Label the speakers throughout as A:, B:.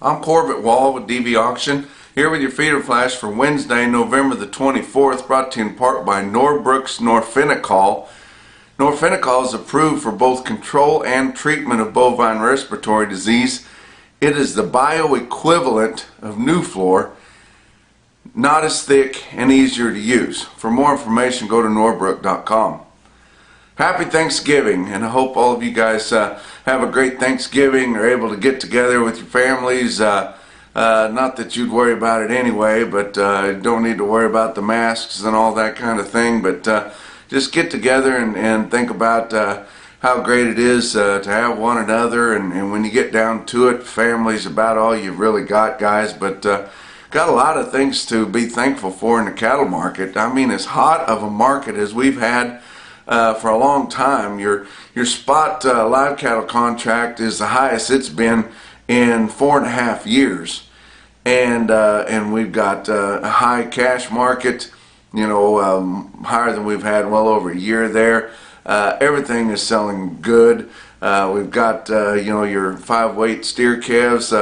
A: I'm Corbett Wall with DV Auction, here with your feeder flash for Wednesday, November the 24th, brought to you in part by Norbrooks Norfenacol. Norfenacol is approved for both control and treatment of bovine respiratory disease. It is the bioequivalent of Nuflor, not as thick and easier to use. For more information, go to norbrook.com. Happy Thanksgiving, and I hope all of you guys have a great Thanksgiving, are able to get together with your families. Not that you'd worry about it anyway, but don't need to worry about the masks and all that kind of thing, but just get together and think about how great it is to have one another, and when you get down to it, family's about all you've really got, guys. But got a lot of things to be thankful for in the cattle market. I mean, as hot of a market as we've had for a long time. Your spot live cattle contract is the highest it's been in 4.5 years, and we've got a high cash market, you know, higher than we've had well over a year there. Everything is selling good. We've got you know, your 5-weight steer calves,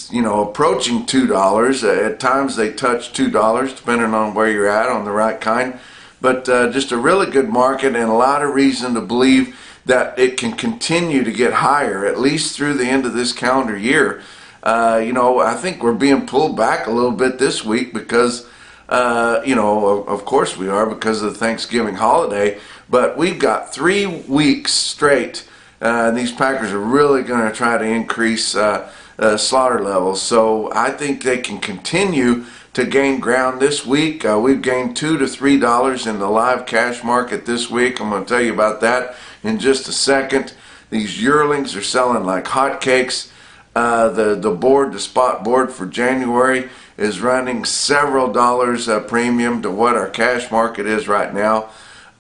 A: you know, approaching $2. At times they touch $2 depending on where you're at on the right kind. But just a really good market, and a lot of reason to believe that it can continue to get higher, at least through the end of this calendar year. You know, I think we're being pulled back a little bit this week because, you know, of course we are, because of the Thanksgiving holiday. But we've got 3 weeks straight. These packers are really going to try to increase slaughter levels. So I think they can continue to gain ground this week. We've gained $2 to $3 in the live cash market this week. I'm going to tell you about that in just a second. These yearlings are selling like hotcakes. The spot board for January is running several dollars premium to what our cash market is right now.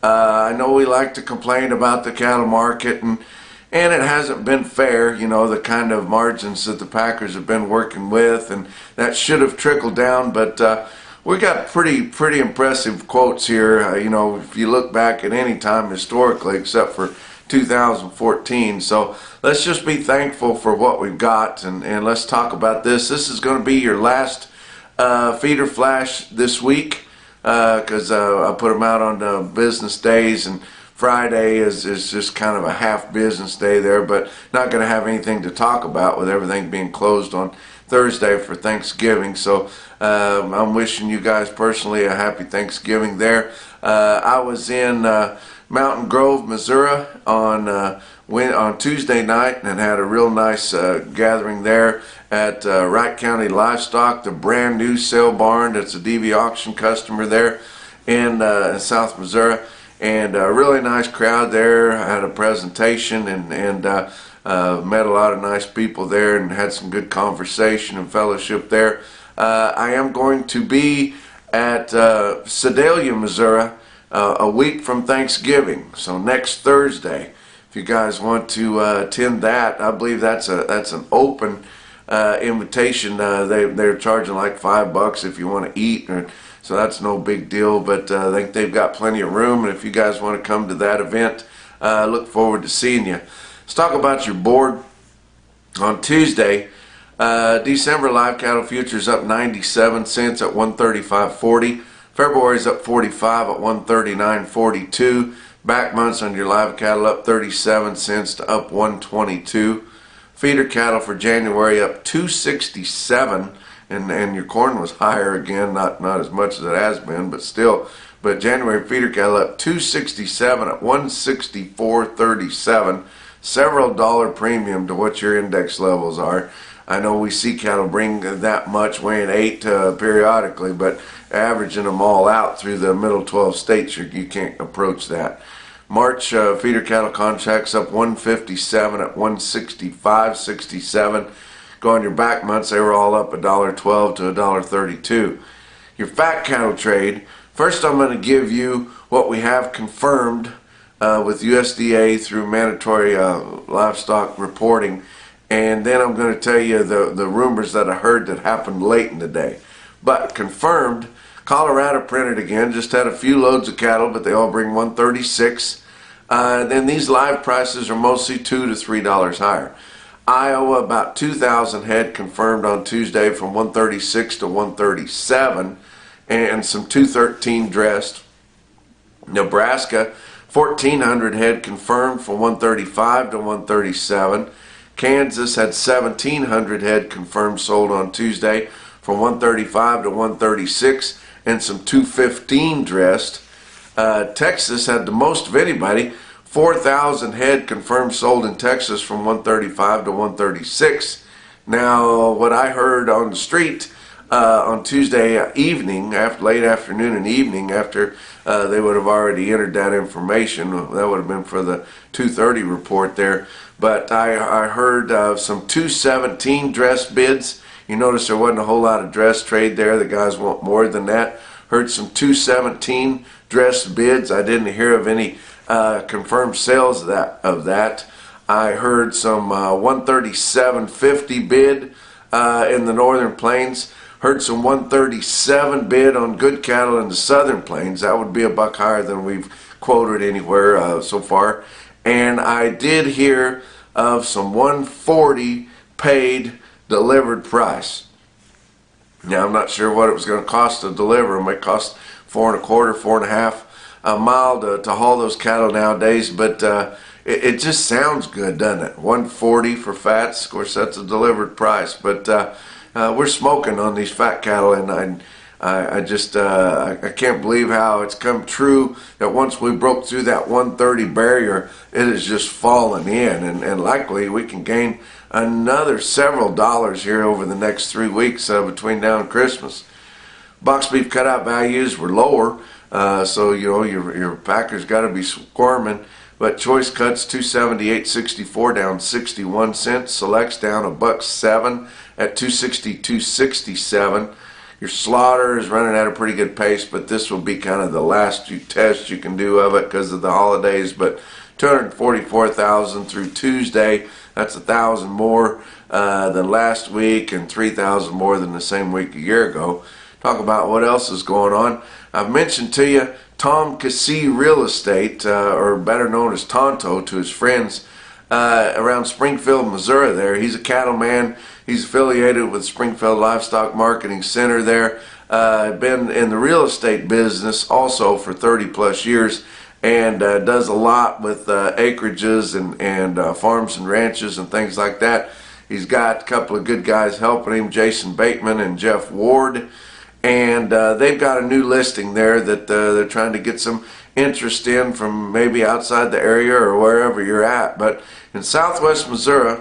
A: I know we like to complain about the cattle market, and it hasn't been fair, you know, the kind of margins that the packers have been working with, and that should have trickled down. But we got pretty impressive quotes here, you know, if you look back at any time historically except for 2014. So let's just be thankful for what we've got, and let's talk about this. This is going to be your last feeder flash this week, because I put them out on business days, and Friday is just kind of a half business day there, but not going to have anything to talk about with everything being closed on Thursday for Thanksgiving. So I'm wishing you guys personally a happy Thanksgiving there. I was in Mountain Grove, Missouri on Tuesday night, and had a real nice gathering there at Wright County Livestock, the brand new sale barn. That's a DV Auction customer there in South Missouri. And a really nice crowd there. I had a presentation and met a lot of nice people there, and had some good conversation and fellowship there. I am going to be at Sedalia, Missouri a week from Thanksgiving, so next Thursday. If you guys want to attend that, I believe that's an open invitation. They're charging like $5 if you want to eat, so that's no big deal, but I think they've got plenty of room, and if you guys want to come to that event, look forward to seeing you. Let's talk about your board. On Tuesday, December live cattle futures up 97 cents at 135.40. February's up 45 at 139.42. Back months on your live cattle up 37 cents to up 122. Feeder cattle for January up 267. And your corn was higher again, not as much as it has been, but still. But January feeder cattle up 267 at 164.37, several dollar premium to what your index levels are. I know we see cattle bring that much, weighing 8 periodically, but averaging them all out through the middle 12 states, you can't approach that. March feeder cattle contracts up 157 at 165.67. Go on your back months, they were all up $1.12 to $1.32. Your fat cattle trade, first I'm going to give you what we have confirmed with USDA through mandatory livestock reporting, and then I'm going to tell you the rumors that I heard that happened late in the day. But confirmed, Colorado printed again, just had a few loads of cattle, but they all bring 136. Then these live prices are mostly $2 to $3 higher. Iowa, about 2,000 head confirmed on Tuesday from 136 to 137, and some 213 dressed. Nebraska, 1,400 head confirmed from 135 to 137. Kansas had 1,700 head confirmed sold on Tuesday from 135 to 136, and some 215 dressed. Texas had the most of anybody, 4,000 head confirmed sold in Texas from 135 to 136. Now, what I heard on the street on Tuesday evening, after late afternoon and evening, after they would have already entered that information, that would have been for the 2:30 report there. But I heard some 217 dress bids. You notice there wasn't a whole lot of dress trade there. The guys want more than that. Heard some 217 dress bids. I didn't hear of any confirmed sales of that. I heard some 137.50 bid in the Northern Plains. Heard some 137 bid on good cattle in the Southern Plains. That would be a buck higher than we've quoted anywhere so far. And I did hear of some 140 paid delivered price. Now, I'm not sure what it was going to cost to deliver. It might cost $4.25, $4.50 a mile to haul those cattle nowadays, but it just sounds good, doesn't it? 140 for fats. Of course, that's a delivered price, but we're smoking on these fat cattle, and I just I can't believe how it's come true that once we broke through that 130 barrier, it has just fallen in, and likely we can gain another several dollars here over the next 3 weeks between now and Christmas. Box beef cutout values were lower, so you know your packers got to be squirming. But choice cuts 278.64 down 61 cents. Selects down $1.07 at 262.67. Your slaughter is running at a pretty good pace, but this will be kind of the last test you can do of it because of the holidays. But 244,000 through Tuesday. That's 1,000 more than last week and 3,000 more than the same week a year ago. Talk about what else is going on. I've mentioned to you Tom Cassie Real Estate, or better known as Tonto to his friends around Springfield, Missouri there. He's a cattleman. He's affiliated with Springfield Livestock Marketing Center there. Been in the real estate business also for 30 plus years, and does a lot with acreages and farms and ranches and things like that. He's got a couple of good guys helping him, Jason Bateman and Jeff Ward. And they've got a new listing there that they're trying to get some interest in from maybe outside the area or wherever you're at. But in southwest Missouri,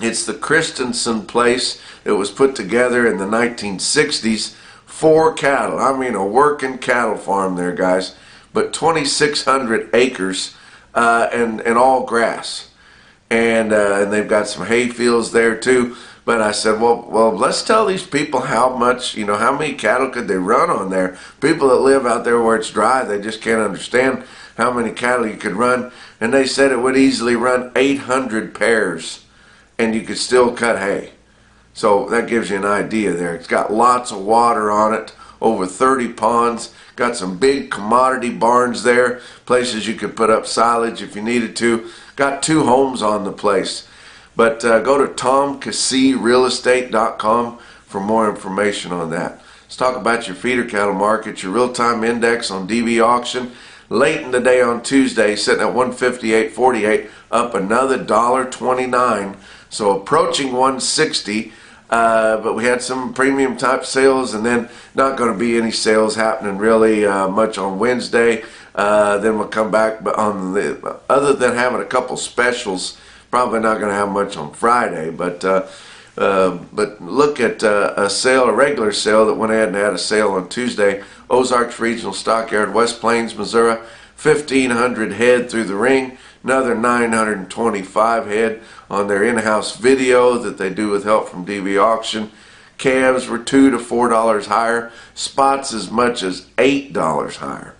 A: it's the Christensen place that was put together in the 1960s for cattle. I mean, a working cattle farm there, guys. But 2,600 acres and all grass. And they've got some hay fields there too. But I said, well, let's tell these people how much, how many cattle could they run on there. People that live out there where it's dry, they just can't understand how many cattle you could run. And they said it would easily run 800 pairs, and you could still cut hay. So that gives you an idea there. It's got lots of water on it, over 30 ponds. Got some big commodity barns there, places you could put up silage if you needed to. Got 2 homes on the place. But go to TomCassieRealEstate.com for more information on that. Let's talk about your feeder cattle market. Your real-time index on DB auction late in the day on Tuesday, sitting at 158.48, up another $1.29. So approaching 160. But we had some premium type sales, and then not going to be any sales happening really much on Wednesday. Then we'll come back, but other than having a couple specials. Probably not going to have much on Friday, but look at a sale, a regular sale that went ahead and had a sale on Tuesday. Ozarks Regional Stockyard, West Plains, Missouri, 1,500 head through the ring. Another 925 head on their in-house video that they do with help from DB Auction. Calves were $2 to $4 higher. Spots as much as $8 higher.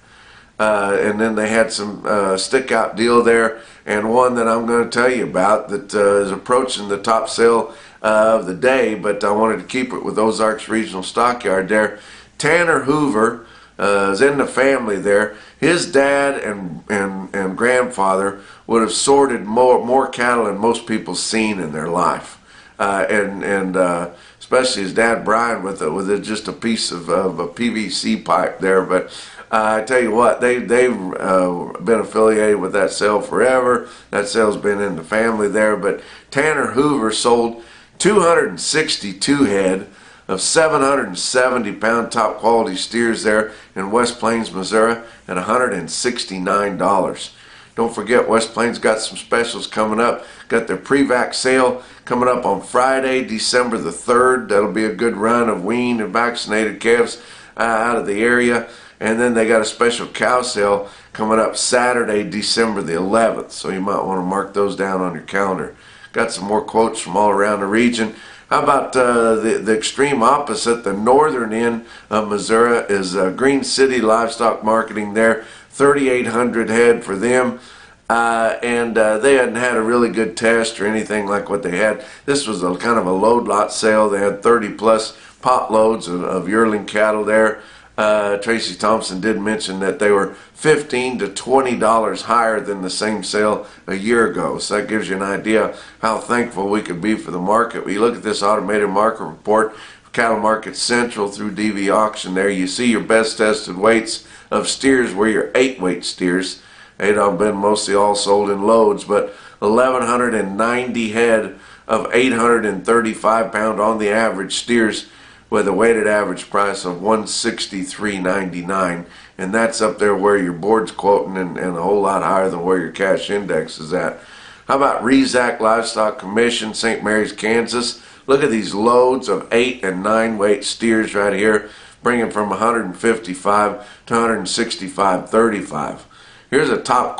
A: And then they had some stick-out deal there, and one that I'm going to tell you about that is approaching the top sale of the day, but I wanted to keep it with Ozarks Regional Stockyard there. Tanner Hoover is in the family there. His dad and grandfather would have sorted more cattle than most people seen in their life. Especially his dad Brian with just a piece of a PVC pipe there. But I tell you what, they've been affiliated with that sale forever. That sale's been in the family there. But Tanner Hoover sold 262 head of 770-pound top quality steers there in West Plains, Missouri at $169. Don't forget, West Plains got some specials coming up. Got their pre-vac sale coming up on Friday, December the 3rd. That'll be a good run of weaned and vaccinated calves out of the area. And then they got a special cow sale coming up Saturday, December the 11th. So you might want to mark those down on your calendar. Got some more quotes from all around the region. How about the extreme opposite? The northern end of Missouri is Green City Livestock Marketing there. 3,800 head for them. They hadn't had a really good test or anything like what they had. This was a kind of a load lot sale. They had 30 plus pot loads of yearling cattle there. Tracy Thompson did mention that they were $15 to $20 higher than the same sale a year ago. So that gives you an idea how thankful we could be for the market. When you look at this automated market report, Cattle Market Central through DV Auction there, you see your best tested weights of steers were your 8-weight steers. They'd been mostly all sold in loads, but 1,190 head of 835-pound on the average steers with a weighted average price of $163.99, and that's up there where your board's quoting and a whole lot higher than where your cash index is at. How about Rezac Livestock Commission, St. Mary's, Kansas? Look at these loads of 8 and 9 weight steers right here, bringing from 155 to 165.35. Here's a top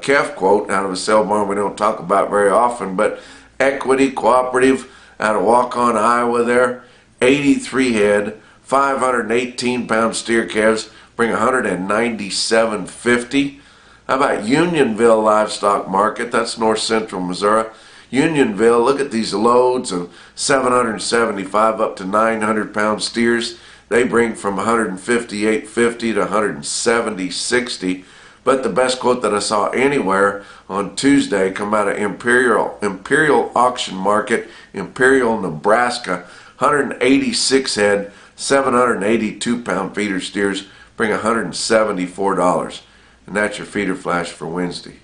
A: calf quote out of a sale barn we don't talk about very often, but Equity Cooperative out of Waukon, Iowa there. 83 head, 518-pound steer calves, bring $197.50. How about Unionville Livestock Market? That's north central Missouri. Unionville, look at these loads of 775 up to 900-pound steers. They bring from $158.50 to $170.60. But the best quote that I saw anywhere on Tuesday come out of Imperial Auction Market, Imperial, Nebraska. 186 head, 782-pound feeder steers bring $174. And that's your feeder flash for Wednesday.